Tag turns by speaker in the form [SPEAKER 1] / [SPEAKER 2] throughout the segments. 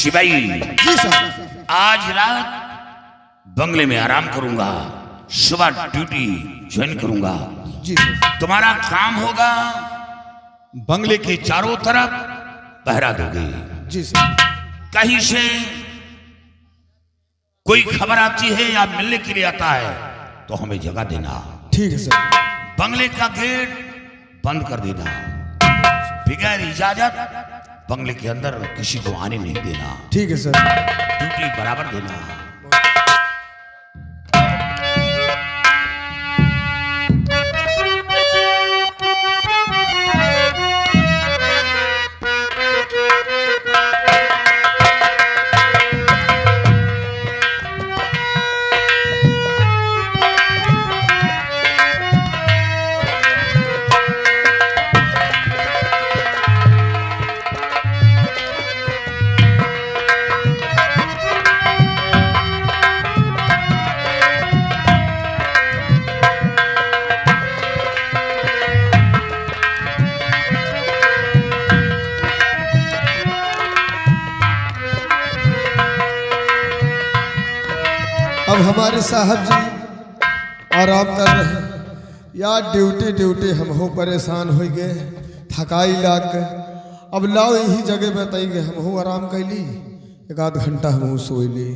[SPEAKER 1] सिपाही
[SPEAKER 2] जी साहब।
[SPEAKER 1] आज रात बंगले में आराम करूंगा, सुबह ड्यूटी ज्वाइन करूंगा।
[SPEAKER 2] जी साहब।
[SPEAKER 1] तुम्हारा काम होगा बंगले के चारों तरफ पहरा दोगे।
[SPEAKER 2] जी साहब।
[SPEAKER 1] कहीं से कोई खबर आती है या मिलने के लिए आता है तो हमें जगह देना।
[SPEAKER 2] ठीक है सर।
[SPEAKER 1] बंगले का गेट बंद कर देना, बगैर इजाजत बंगले के अंदर किसी को आने नहीं देना।
[SPEAKER 2] ठीक है सर।
[SPEAKER 1] ड्यूटी बराबर देना।
[SPEAKER 2] अब हमारे साहब जी आराम कर रहे हैं। यार ड्यूटी ड्यूटी हम हो परेशान हो गए, थकाई लाग गए। अब लाओ यही जगह बताई गए, हम हो आराम कैली, एक आध घंटा हम सोई ली।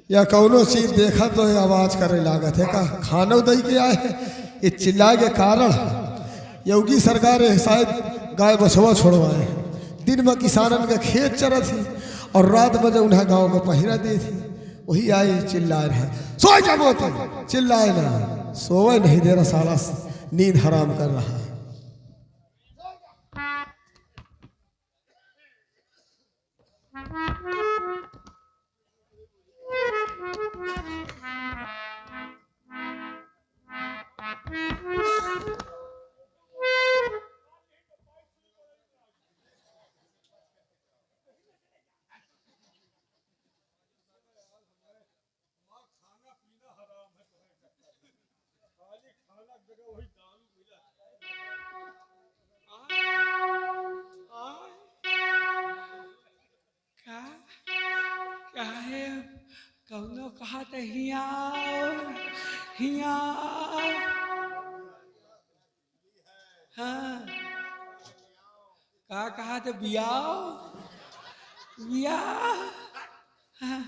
[SPEAKER 2] या कौनो चीज देखा तो ये आवाज करे लागत है का खानो दई के आए है। ये चिल्ला के कारण योगी सरकार शायद गाय बछवा छोड़वाए। दिन में किसानन के खेत चरत थी और रात में जब उन्हें गाँव को पहिरा दी थी, वही आई चिल्लाए रहे, सो जाबो तो चिल्लाए ना, सोवे नहीं दे रहा, साला नींद हराम कर रहा है।
[SPEAKER 3] कौनो कहा था हिया हिया हाँ कहा था बियाओ बिया हाँ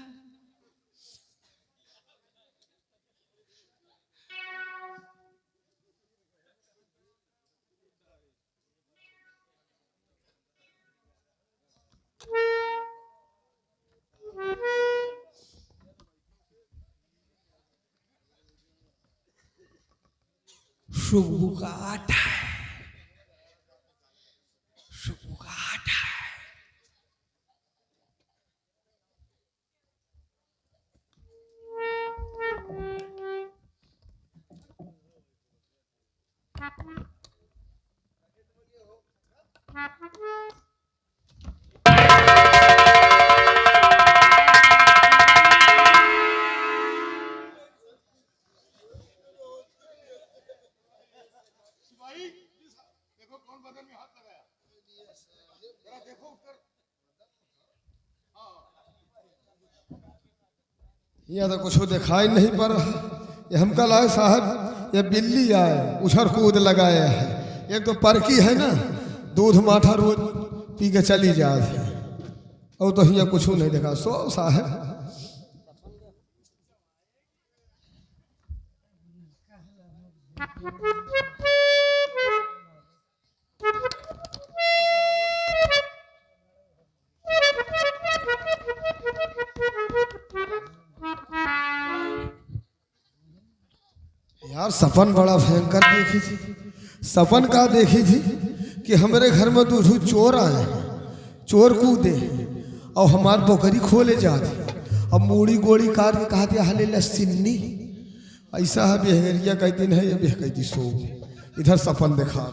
[SPEAKER 3] Subukat Subukat
[SPEAKER 2] यहाँ तो कुछ दिखाई नहीं पड़ रहा। ये हम कल आए साहब, ये बिल्ली आए उछल कूद लगाया है। एक तो परकी है ना, दूध माठा रोज पी के चली जाती है। और तो यहाँ कुछ नहीं देखा। सो साहब यार सपन बड़ा भयंकर देखी थी। सपन का देखी थी कि हमारे घर में दो चोर आए हैं, चोर कूदे और हमार बकरी खोले जाते। अब मूड़ी गोड़ी काट के कहा दिया हले लस्सिन्नी। ऐसा है बेहरिया कहती नहीं है, बेह कहती सो। इधर सपन देखा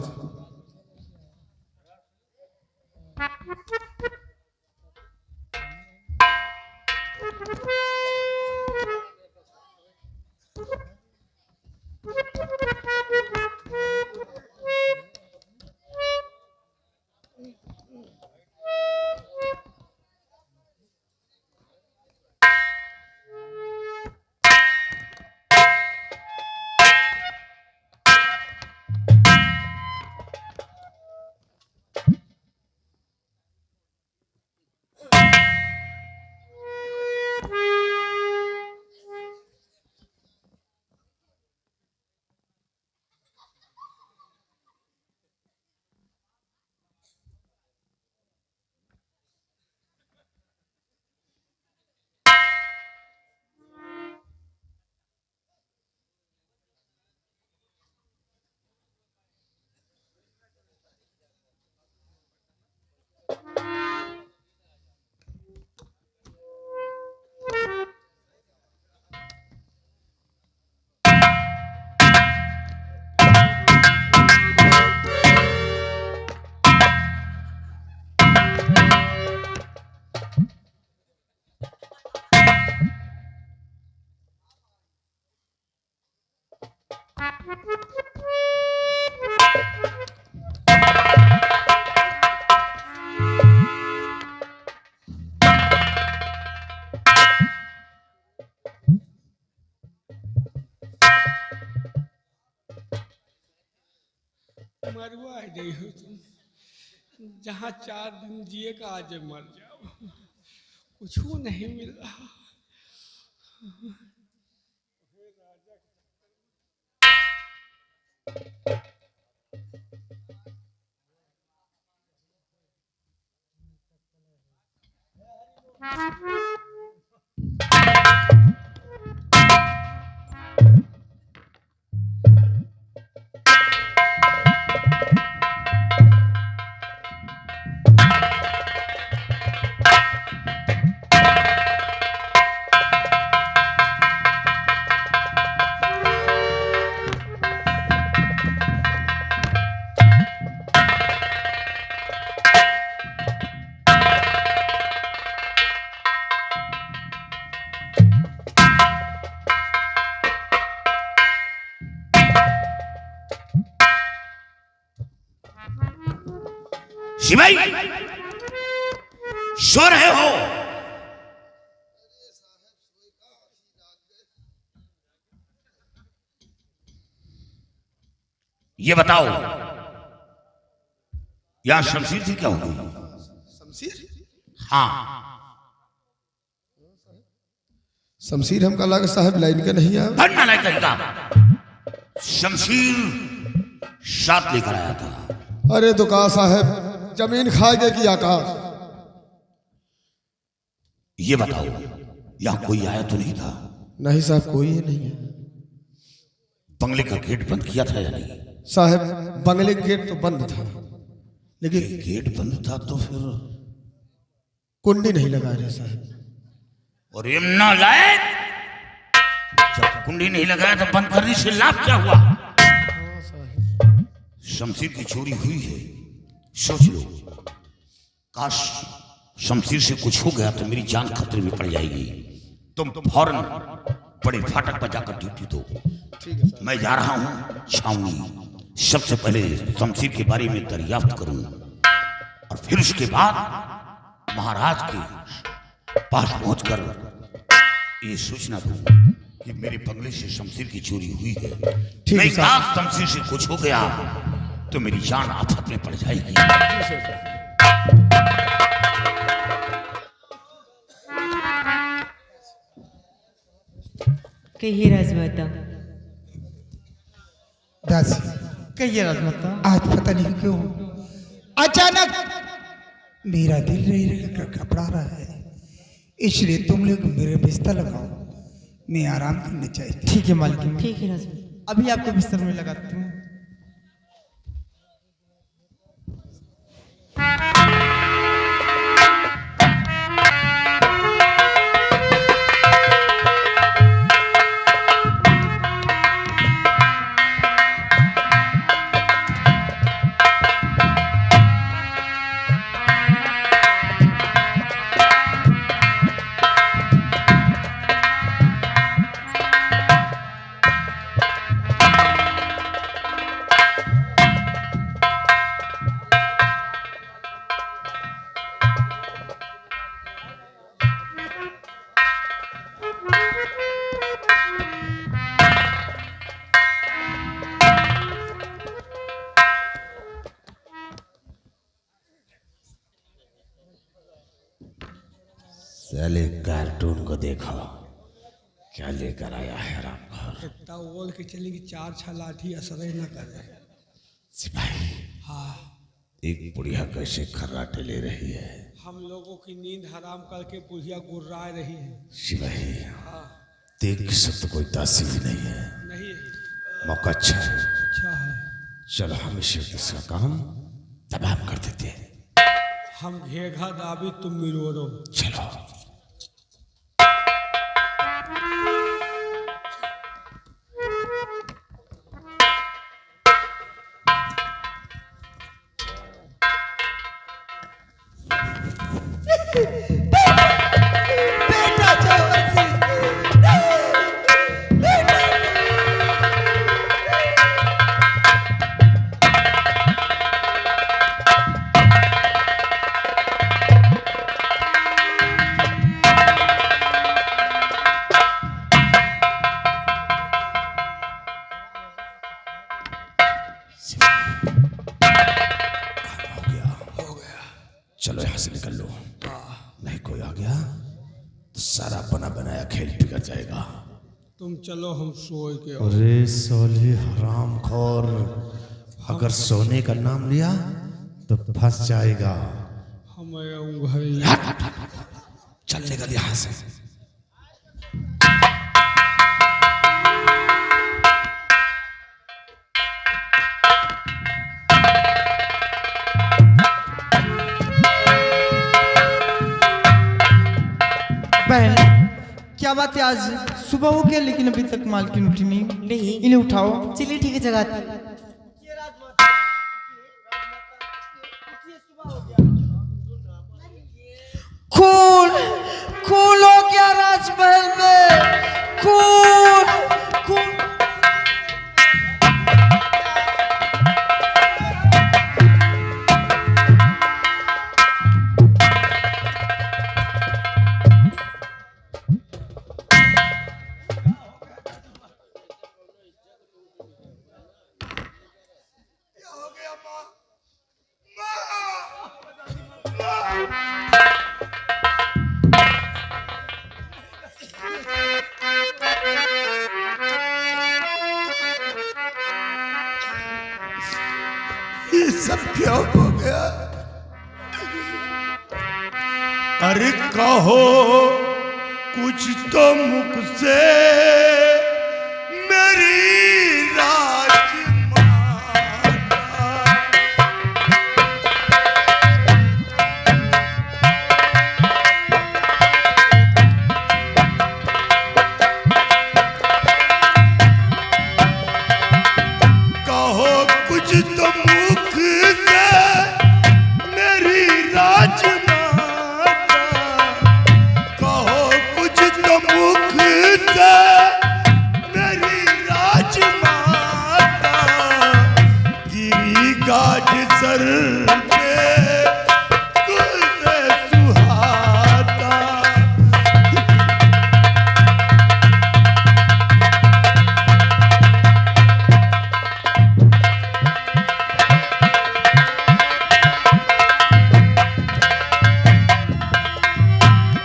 [SPEAKER 3] मरवा नहीं हो तुम। जहाँ 4 दिन जिए का आज मर जाओ। कुछ नहीं मिल रहा।
[SPEAKER 1] शिवाई सो रहे हो? ये बताओ यहां शमशीर थी क्या होगी?
[SPEAKER 2] शमशीर?
[SPEAKER 1] हाँ।
[SPEAKER 2] शमशीर हमका लगा साहब लाइन का नहीं आया।
[SPEAKER 1] भरना लायक का शमशीर साथ लेकर आया था।
[SPEAKER 2] अरे तो कहा साहब जमीन खाएगे कि आकाश?
[SPEAKER 1] ये बताओ यहां कोई आया तो नहीं था?
[SPEAKER 2] नहीं साहब कोई ही नहीं है।
[SPEAKER 1] बंगले का गेट बंद किया था या नहीं?
[SPEAKER 2] साहब बंगले का गेट तो बंद था, लेकिन
[SPEAKER 1] गेट बंद था तो फिर
[SPEAKER 2] कुंडी नहीं लगा रहे साहब।
[SPEAKER 1] और यमुना लायक जब कुंडी नहीं लगाया तो बंद करने से लाभ क्या हुआ? शमशीर की चोरी हुई है, सोच लो। काश शमशीर से कुछ हो गया तो मेरी जान खतरे में पड़ जाएगी। तुम फौरन बड़े फाटक पर जाकर ड्यूटी दो। मैं जा रहा हूं छावनी। सबसे पहले शमशीर के बारे में दरियाफ्त करूं और फिर उसके बाद महाराज के पास पहुंचकर ये सूचना दूं कि मेरे बंगले से शमशीर की चोरी हुई है। नहीं कहा शमशीर से कुछ हो गया तो मेरी जान आफत में पड़ जाएगी।
[SPEAKER 4] कहिए राजमाता।
[SPEAKER 5] दासी
[SPEAKER 4] कहिए राजमाता।
[SPEAKER 5] आज पता नहीं क्यों अचानक मेरा दिल रही घबरा रहा है, इसलिए तुम लोग मेरे बिस्तर लगाओ, मैं आराम करना चाहती हूँ।
[SPEAKER 4] ठीक है मालकिन। ठीक है राजमाता, अभी आपको बिस्तर में लगाती हूँ।
[SPEAKER 1] साले कार्टून को देखो क्या लेकर आया है रामघर।
[SPEAKER 3] इतना बोल के चलेंगे 4-6 लाठी असर न करे।
[SPEAKER 1] सिपाही
[SPEAKER 3] हाँ
[SPEAKER 1] एक बुढ़िया कैसे खर्राटे ले रही है?
[SPEAKER 3] हम लोगों की नींद हराम करके बुढ़िया गुर्रा रही है।
[SPEAKER 1] सिपाही
[SPEAKER 3] हाँ
[SPEAKER 1] देख के सब तो कोई दासी भी नहीं है।
[SPEAKER 3] नहीं है।
[SPEAKER 1] मौका अच्छा है।
[SPEAKER 3] अच्छा है।
[SPEAKER 1] चलो हम इसका काम तमाम कर देते हैं।
[SPEAKER 3] हम घेघा दाबी तुम मिरोरो।
[SPEAKER 1] चलो चलो यहाँ से निकल लो, नहीं कोई आ गया तो सारा बना बनाया खेल बिगड़ जाएगा।
[SPEAKER 3] तुम चलो हम सोए के।
[SPEAKER 1] अरे सोले हरामखोर, अगर सोने का नाम लिया तो फंस जाएगा।
[SPEAKER 3] हम घर
[SPEAKER 1] चल निकल यहाँ से।
[SPEAKER 4] बहन क्या बात है, आज सुबह हो गया लेकिन अभी तक मालकिन उठी नहीं। इन्हें उठाओ। चलिए ठीक है जगाते। खून खून हो गया राजमहल में, खून खून।
[SPEAKER 1] ये सब क्या हो गया? अरे कहो कुछ तो मुख से मेरी राजमाता। कहो कुछ तो मुख से मेरी राजमाता, कहो कुछ तो मुख से मेरी राजमाता। गिरी गाज सर पे तुझसे सुहाता।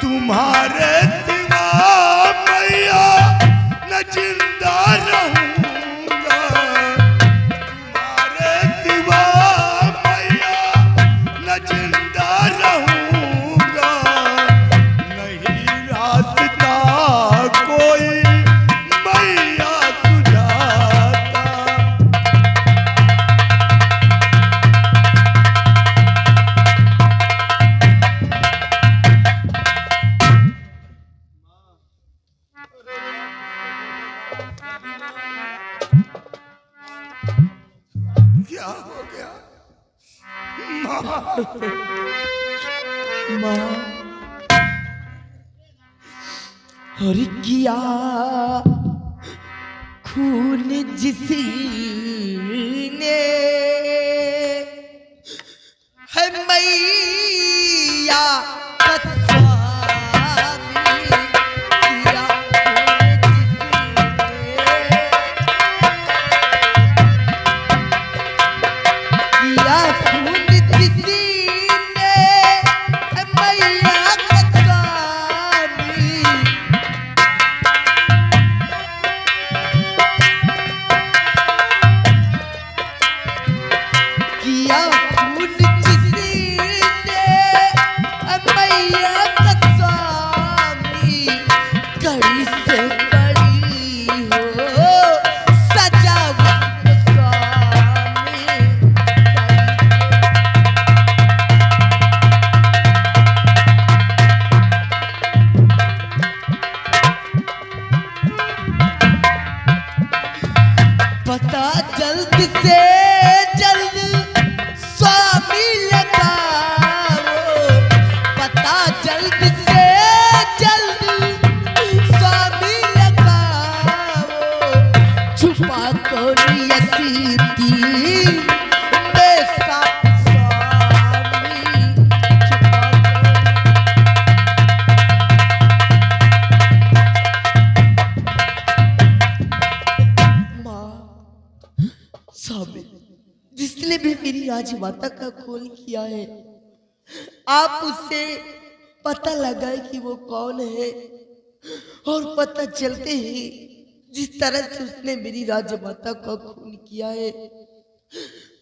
[SPEAKER 1] तुम्हारे सिवा मैया न जिंदा रहूंगा, तुम्हारे सिवा मैया न जिंदा रहूंगा। नहीं रास्ता कोई मैया सुझाता। क्या हो गया
[SPEAKER 6] माँ? और किया खून जिसने है मैया का स्वामी, किया खून जिसने है मैया का स्वामी। किया खून जिसने मैया का स्वामी। कड़ी से कड़ी हो सजा स्वामी। पता जल्द से जल्द स्वामी लगाओ, पता जल्द से जल्द स्वामी लगाओ। छुपा कर यसीती में स्वामी, छुपा माँ स्वामी, जिसने भी मेरी राजमाता का खून किया है, आप उससे पता लगाए कि वो कौन है। और पता चलते ही जिस तरह से उसने मेरी राजमाता का खून किया है,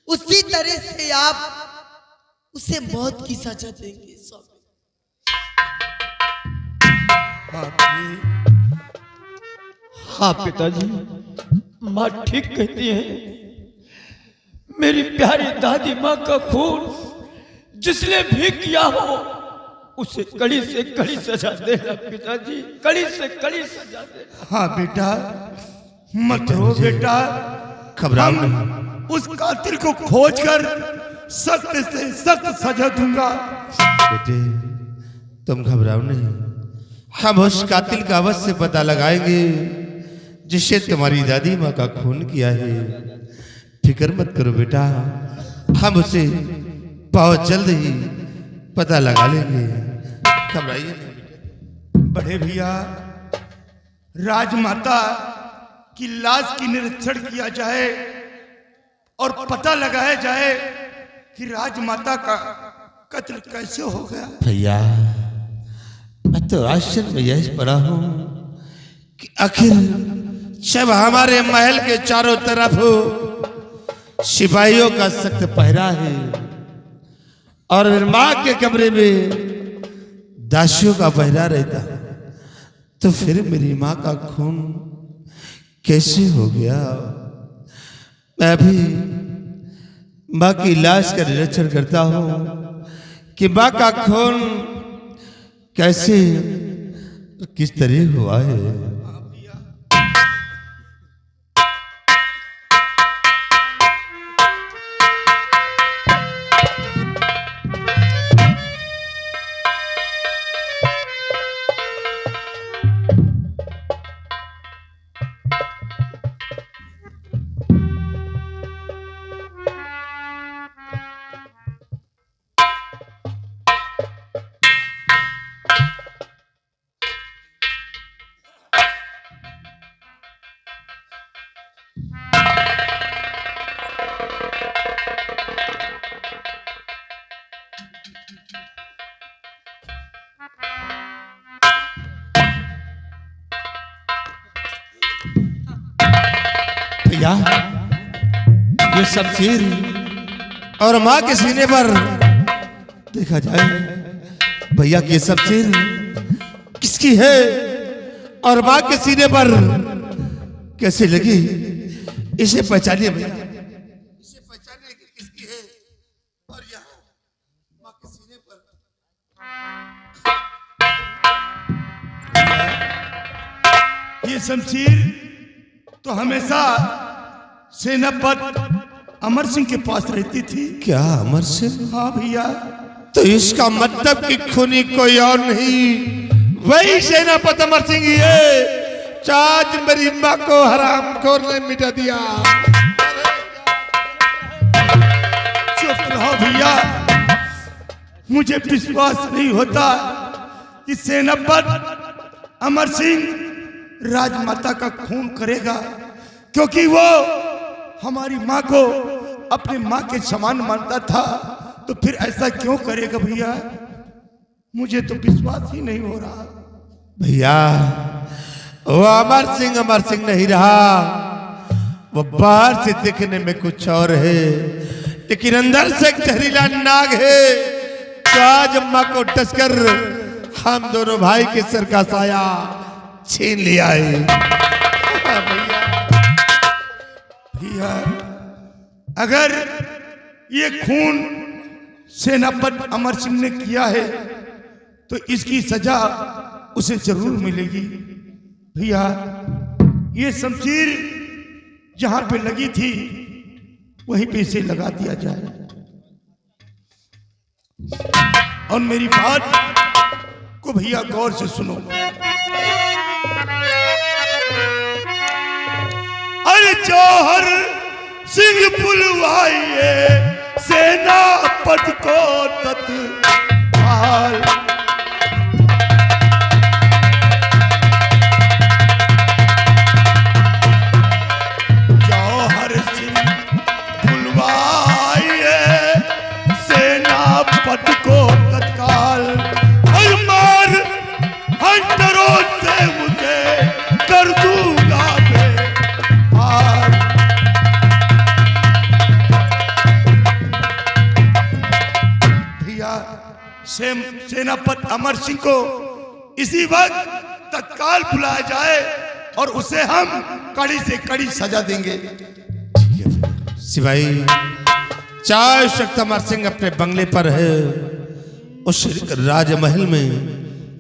[SPEAKER 6] उसी तरह से आप उसे मौत की सजा देंगे स्वामी।
[SPEAKER 3] हाँ पिताजी, माँ ठीक कहती है। मेरी प्यारी दादी माँ का खून जिसने भी किया हो, उसे कड़ी से कड़ी सजा देना पिताजी, कड़ी से कड़ी सजा देना।
[SPEAKER 1] हाँ बेटा, मत रो बेटा, घबराओ नहीं। उस कातिल को खोजकर सख्त से सख्त सजा दूंगा।
[SPEAKER 7] बेटे तुम घबराओ नहीं, हम उस कातिल का अवश्य पता लगाएंगे जिससे तुम्हारी दादी माँ का खून किया है। फिक्र मत करो बेटा, हम उसे बहुत जल्द ही पता लगा लेंगे, घबराइए नहीं।
[SPEAKER 1] बड़े भैया, राजमाता की लाश की निरीक्षण किया जाए और पता लगाया जाए कि राजमाता का कत्ल कैसे हो गया।
[SPEAKER 7] भैया मैं तो आश्चर्य में यही पड़ा हूं कि आखिर जब हमारे महल के चारों तरफ सिपाहियों का सख्त पहरा है और मेरी माँ के कमरे में दासियों का पहरा रहता, तो फिर मेरी माँ का खून कैसे हो गया? मैं भी माँ की लाश का निरीक्षण करता हूँ कि माँ का खून कैसे किस तरह हुआ है। भैया ये शमशीर और माँ के सीने पर देखा जाए, भैया की शमशीर किसकी है और माँ के सीने पर कैसे लगी, इसे पहचानिए भैया, इसे पहचानिए कि किसकी है और यहाँ माँ के सीने पर।
[SPEAKER 8] ये शमशीर तो हमेशा सेनापति अमर सिंह के पास रहती थी।
[SPEAKER 7] क्या अमर सिंह?
[SPEAKER 8] हाँ भैया।
[SPEAKER 7] तो इसका मतलब कि खूनी कोई और नहीं, वही सेनापति अमर सिंह ही है। आज मेरी माँ को हरामखोर ने मिटा दिया।
[SPEAKER 8] चुप रहो भैया, मुझे विश्वास नहीं होता कि सेनापति अमर सिंह राजमाता का खून करेगा, क्योंकि वो हमारी माँ को अपनी माँ के समान मानता था। तो फिर ऐसा क्यों करेगा भैया? मुझे तो विश्वास ही नहीं हो रहा।
[SPEAKER 7] भैया वो अमर सिंह नहीं रहा, वो बाहर से दिखने में कुछ और है, लेकिन अंदर से एक जहरीला नाग है। तो आज अम्मा को डसकर हम दोनों भाई के सर का साया छीन लिया है।
[SPEAKER 8] भैया अगर ये खून सेनापति अमर सिंह ने किया है तो इसकी सजा उसे जरूर मिलेगी। भैया ये शमशीर जहां पे लगी थी वहीं पे इसे लगा दिया जाए। और मेरी बात को भैया गौर से सुनो। अरे जौहर सिंह बुलवाइए सेनापति को तत्काल। जौहर सिंह बुलवाइए सेनापति को तत्काल। और मार हंटरों से मुझे कर दूंगा सेनापति अमर सिंह को इसी वक्त तत्काल बुलाया जाए और उसे हम कड़ी से कड़ी सजा देंगे।
[SPEAKER 7] सिवाई चार शक्त अमर सिंह अपने बंगले पर है, उस राजमहल में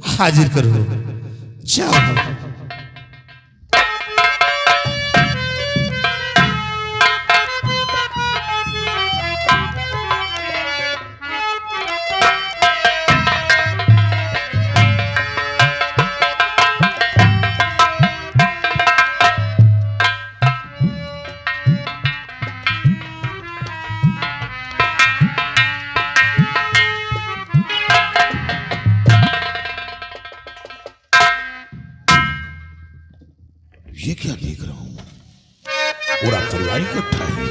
[SPEAKER 7] हाजिर करो। जाओ।
[SPEAKER 1] ये क्या देख रहा हूं? पूरा परिवार इकट्ठा है।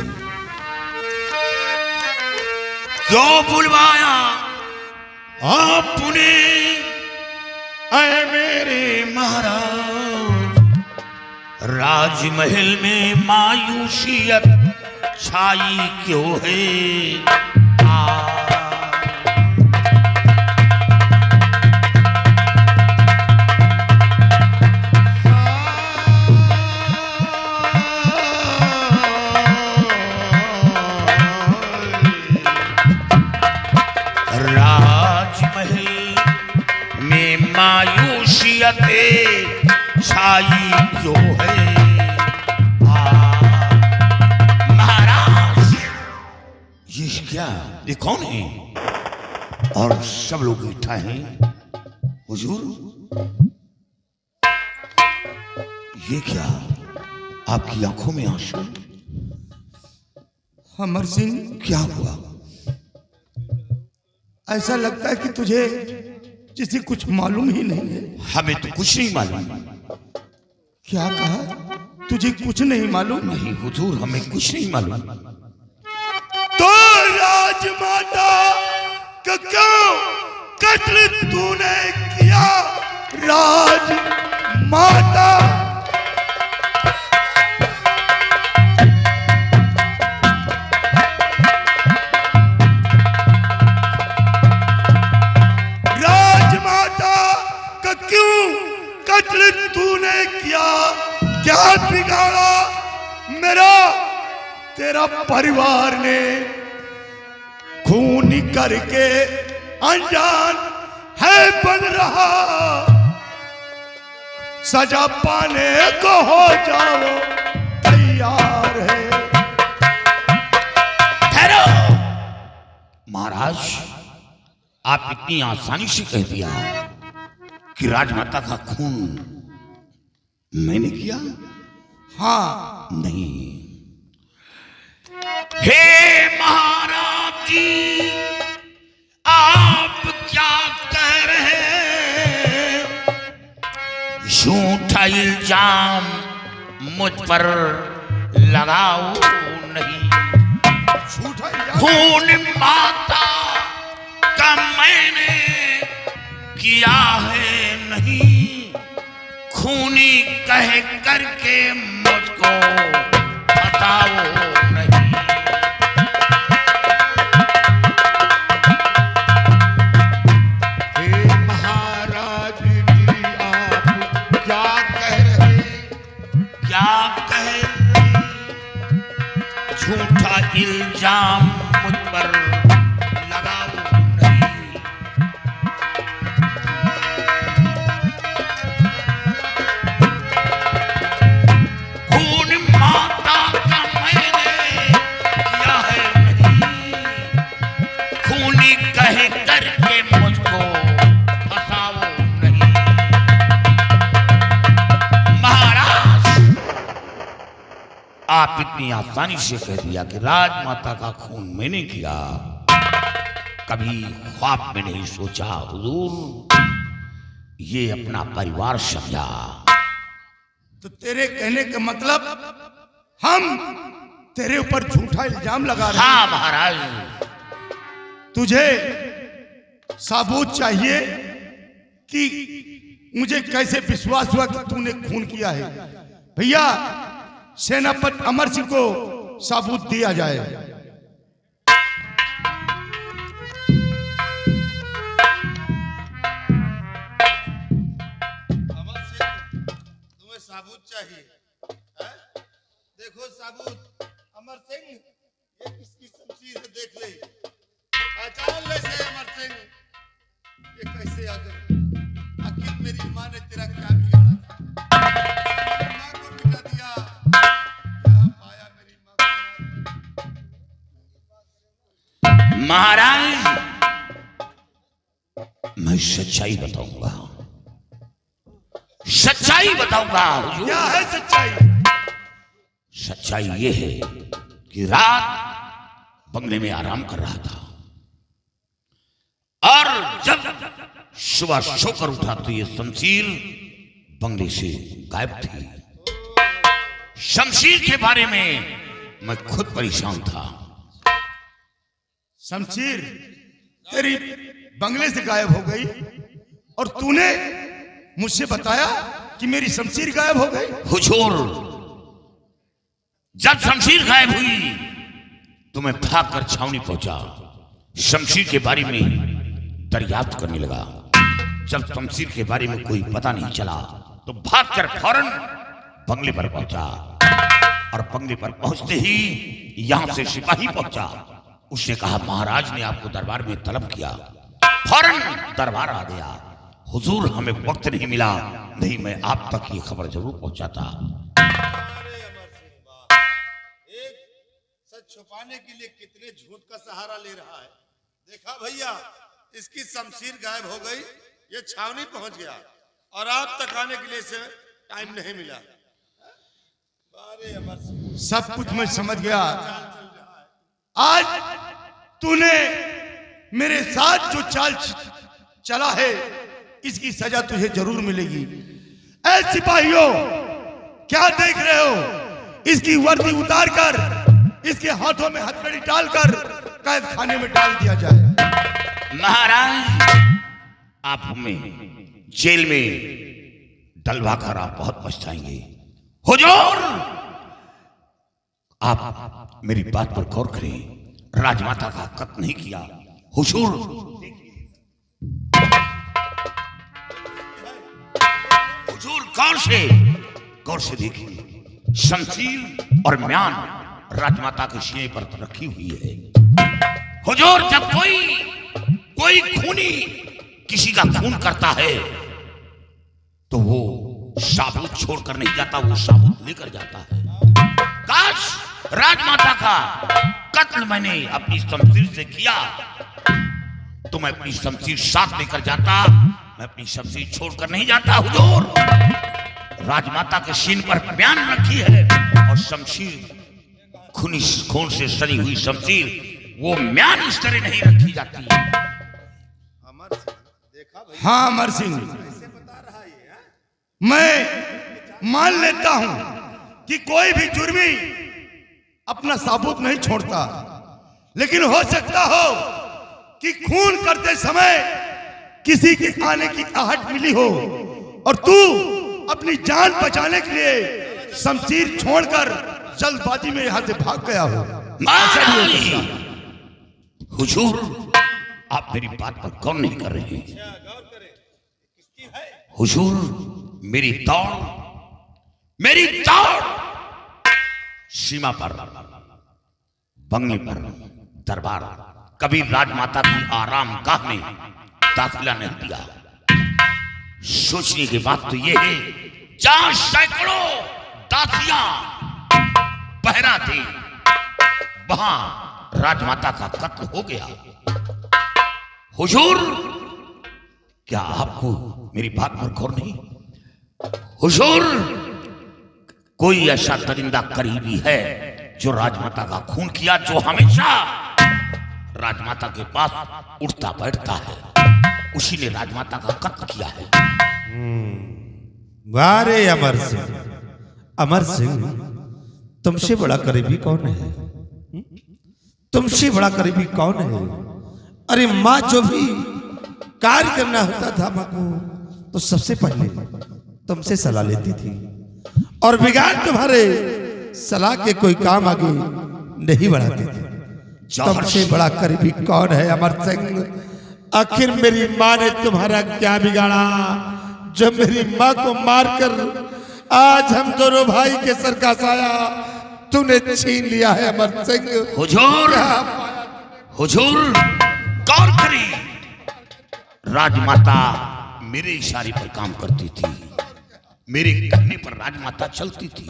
[SPEAKER 1] क्यों बुलवाया आपने ऐ मेरे महाराज? राजमहल में मायूसियत छाई क्यों है राजमहल में मायूसियते छाई क्यों है महाराज ये क्या, ये कौन है? और सब लोग इकट्ठा हैं। हुजूर ये क्या, आपकी आंखों में आंसू?
[SPEAKER 8] अमर सिंह,
[SPEAKER 1] क्या हुआ?
[SPEAKER 8] ऐसा लगता है कि तुझे किसी कुछ मालूम ही नहीं है।
[SPEAKER 1] हमें तो कुछ नहीं मालूम।
[SPEAKER 8] क्या कहा? तुझे कुछ नहीं मालूम?
[SPEAKER 1] नहीं हुजूर, हमें कुछ नहीं मालूम।
[SPEAKER 8] तो राजमाता का क्यों कत्ल तूने किया? राजमाता कत्ल तूने किया? क्या बिगाड़ा मेरा तेरा परिवार ने? खून करके अनजान है बन रहा, सजा पाने को हो जाओ तैयार है।
[SPEAKER 1] ठहरो महाराज, आप इतनी आसानी से कह दिया कि राजमाता का खून मैंने किया?
[SPEAKER 8] हाँ।
[SPEAKER 1] नहीं। हे महाराज जी, आप क्या कह रहे हैं? झूठा इल्जाम मुझ पर लगाओ नहीं।
[SPEAKER 8] झूठा इल्जाम?
[SPEAKER 1] खून माता का मैंने किया है नहीं, खूनी कह करके मुझको बताओ नहीं।
[SPEAKER 7] हे महाराज जी, आप क्या कह रहे हैं?
[SPEAKER 1] क्या कह रहे? झूठा इल्जाम मुझ पर लगाओ नहीं। आप इतनी आसानी से कह दिया कि राजमाता का खून मैंने किया, कभी ख्वाब में नहीं सोचा हुजूर ये अपना परिवार समझा।
[SPEAKER 8] तो तेरे कहने का मतलब हम तेरे ऊपर झूठा इल्जाम लगा रहे हैं?
[SPEAKER 1] हाँ महाराज।
[SPEAKER 8] तुझे सबूत चाहिए कि मुझे कैसे विश्वास हुआ कि तूने खून किया है? भैया, सेनापति अमर सिंह को सबूत दिया जाए।
[SPEAKER 7] अमर सिंह, तुम्हें सबूत चाहिए है? देखो सबूत। अमर सिंह, ये किसकी शमशीर है देख ले, पहचान ले से अमर सिंह। ये कैसे आ गए? आखिर मेरी माँ ने तेरा क्या बिगाड़ा था? मेरी माँ को मिटा दिया, क्या पाया मेरी माँ को?
[SPEAKER 1] महाराज, मैं सच्चाई बताऊंगा, सच्चाई बताऊंगा हुजूर।
[SPEAKER 8] क्या है सच्चाई?
[SPEAKER 1] सच्चाई ये है कि रात बंगले में आराम कर रहा था और जब सुबह सोकर उठा तो ये शमशीर बंगले से गायब थी। शमशीर के बारे में मैं खुद परेशान था।
[SPEAKER 8] शमशीर तेरी बंगले से गायब हो गई और तूने मुझसे बताया कि मेरी शमशीर गायब हो गई?
[SPEAKER 1] हुजूर, जब शमशीर गायब हुई तो मैं भागकर छावनी पहुंचा, शमशीर के बारे में दरियाफ्त करने लगा। जब शमशीर के बारे में कोई पता नहीं चला तो भागकर फौरन बंगले पर पहुंचा, और बंगले पर पहुंचते ही यहां से सिपाही पहुंचा। उसने कहा महाराज ने आपको दरबार में तलब किया। फौरन दरबार आ गया। हुजूर हमें वक्त नहीं मिला, नहीं मैं आप तक ये खबर जरूर पहुंचाता।
[SPEAKER 7] एक सच छुपाने के लिए कितने झूठ का सहारा ले रहा है। देखा भैया, इसकी शमशीर गायब हो गई, ये छावनी पहुंच गया और आप तक आने के लिए इसे टाइम नहीं मिला।
[SPEAKER 8] सब कुछ मैं समझ गया। आज तूने मेरे साथ जो चाल चला है, इसकी सजा तुझे जरूर मिलेगी। ऐ सिपाहियों, क्या देख रहे हो? इसकी वर्दी उतार कर इसके हाथों में हथकड़ी डालकर कैद खाने में डाल दिया जाए।
[SPEAKER 1] महाराज, आप हमें जेल में डलवा कर आप बहुत पछताएंगे। हुजूर, आप मेरी बात पर गौर करें। राजमाता का कत्ल नहीं किया। हुजूर, हुजूर गौर से देखिए, शमशीर और म्यान राजमाता के सीने पर रखी हुई है। हुजूर, जब कोई खूनी किसी का खून करता है तो वो साबुत छोड़कर नहीं जाता, वो साबुत लेकर जाता है। काश राजमाता का कत्ल मैंने अपनी शमशीर से किया तो मैं अपनी शमशीर साथ लेकर जाता, मैं अपनी शमशीर छोड़कर नहीं जाता। हुजूर, राजमाता के सीन पर म्यान रखी है और शमशीर खून से सनी हुई शमशीर, वो म्यान इस तरह नहीं रखी जाती।
[SPEAKER 8] हाँ अमर सिंह, मैं मान लेता हूं कि कोई भी जुर्मी अपना साबुत नहीं छोड़ता, लेकिन हो सकता हो कि खून करते समय किसी के आने की आहट मिली हो और तू अपनी जान बचाने के लिए शमशीर छोड़कर जल्दबाजी में यहां से भाग गया हो।
[SPEAKER 1] हुजूर, आप मेरी बात पर गौर नहीं कर रहे हैं। हुजूर, मेरी दौड़ सीमा पर, बंगले पर, दरबार, कभी राजमाता की आराम गाह में दाखिला नहीं दिया। सोचने की बात तो यह है, जहां सैकड़ों दासियां पहरा थी, वहां राजमाता का कत्ल हो गया। हुजूर, क्या आपको मेरी बात पर गौर नहीं? हुजूर, कोई ऐसा दरिंदा करीबी है जो राजमाता का खून किया, जो हमेशा राजमाता के पास उठता बैठता है, उसी ने राजमाता का कत्ल किया है।
[SPEAKER 7] वारे अमर सिंह, तुमसे बड़ा करीबी कौन है? तुमसे बड़ा करीबी कौन है? अरे माँ जो भी कार्य करना होता था माँ को, तो सबसे पहले तुमसे सलाह लेती थी, और बिगाड़ तुम्हारे सलाह के कोई काम आगे नहीं बढ़ाती थी। तुमसे बड़ा करीबी कौन है अमर सिंह? आखिर मेरी माँ ने तुम्हारा क्या बिगाड़ा जो मेरी माँ को मारकर आज हम दोनों भाई के सर का साया तूने छीन लिया है अमर सिंह?
[SPEAKER 1] हुजूर, गौर करें, राजमाता मेरे इशारे पर काम करती थी, मेरे कहने पर राजमाता चलती थी,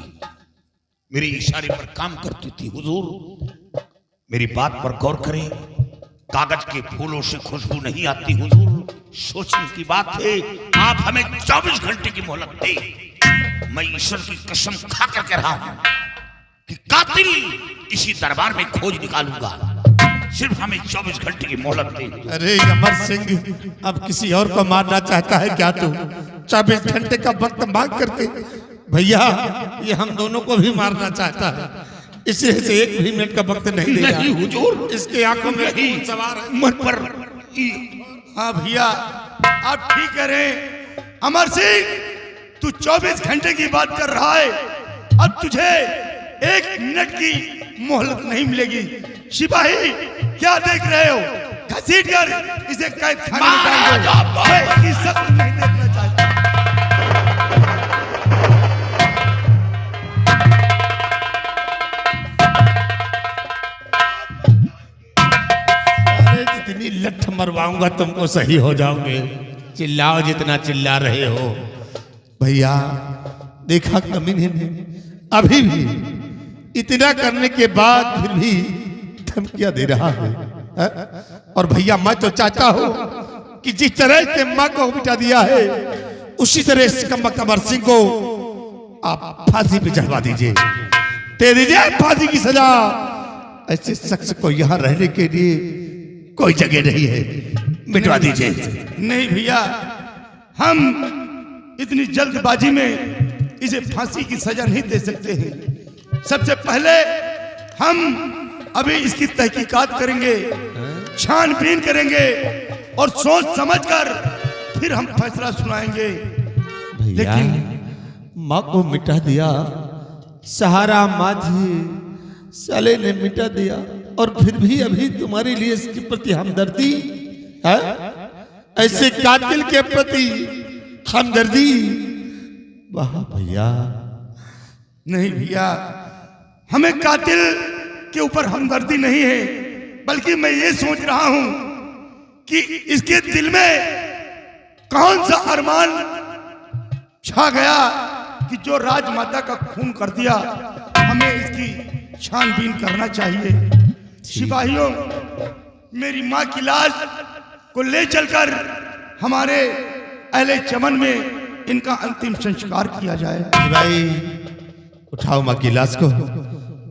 [SPEAKER 1] मेरे इशारे पर काम करती थी। हुजूर, मेरी बात पर गौर करें, कागज के फूलों से खुशबू नहीं आती। हुजूर, सोचने की बात है, आप हमें 24 घंटे की मोहलत दें। मैं ईश्वर की कसम खा कर कह रहा हूं कि कातिल इसी दरबार में खोज निकालूंगा। सिर्फ हमें 24 घंटे की मोहलत दें।
[SPEAKER 7] अरे अमर सिंह, अब किसी और को मारना चाहता है क्या तू? 24 घंटे का वक्त मांग करके भैया, ये हम दोनों को भी मारना चाहता है, इसलिए से 1 भी मिनट का वक्त नहीं देगा।
[SPEAKER 1] नहीं हुजूर,
[SPEAKER 7] इसके आंखों में खून सवार है।
[SPEAKER 1] मन पर।
[SPEAKER 8] हाँ भैया, आप ठीक कह रहे हैं। अमर सिंह, तू 24 घंटे की बात कर रहा है, अब तुझे 1 मिनट की मोहलत नहीं मिलेगी। सिपाही क्या देख रहे हो? घसीट कर इसे कैद खाने में डाल दो। मैं इसकी शक्ल नहीं देखना चाहता।
[SPEAKER 7] अरे जितनी लठ मरवाऊंगा तुमको सही हो जाओगे। चिल्लाओ जितना चिल्ला रहे हो। भैया देखा कमीने ने अभी भी इतना करने के बाद फिर भी धमकियां दे रहा है, है? और भैया मैं तो चाहता हूं कि जिस तरह से मां को मिटा दिया है उसी तरह इस कमर सिंह को आप फांसी पे चढ़वा दीजिए, दे दीजिए फांसी की सजा। ऐसे शख्स को यहाँ रहने के लिए कोई जगह नहीं है, मिटवा दीजिए।
[SPEAKER 8] नहीं भैया, हम इतनी जल्दबाजी में इसे फांसी की सजा नहीं दे सकते हैं। सबसे पहले हम अभी इसकी तहकीकात करेंगे, छानबीन करेंगे और सोच समझकर फिर हम फैसला सुनाएंगे।
[SPEAKER 7] लेकिन माँ को मिटा दिया, सहारा माधी साले ने मिटा दिया और फिर भी अभी तुम्हारे लिए इसके प्रति हमदर्दी है? ऐसे कातिल के प्रति हमदर्दी? वाह भैया।
[SPEAKER 8] नहीं भैया, हमें कातिल के ऊपर हमदर्दी नहीं है, बल्कि मैं ये सोच रहा हूं कि इसके दिल में कौन सा अरमान छा गया कि जो राजमाता का खून कर दिया। हमें इसकी छानबीन करना चाहिए। सिपाहियों, मेरी मां की लाश को ले चलकर हमारे अहले चमन में इनका अंतिम संस्कार किया जाए।
[SPEAKER 7] भाई उठाओ माँ की लाश को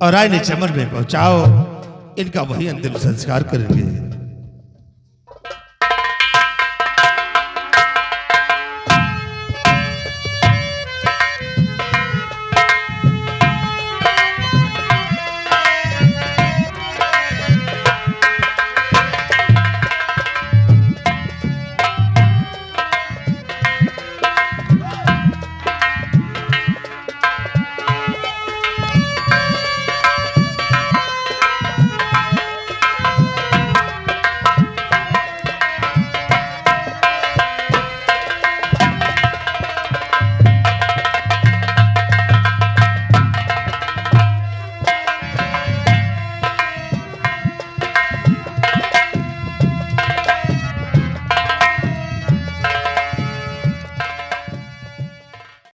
[SPEAKER 7] और आईने चमन में पहुंचाओ, इनका वही अंतिम संस्कार करेंगे।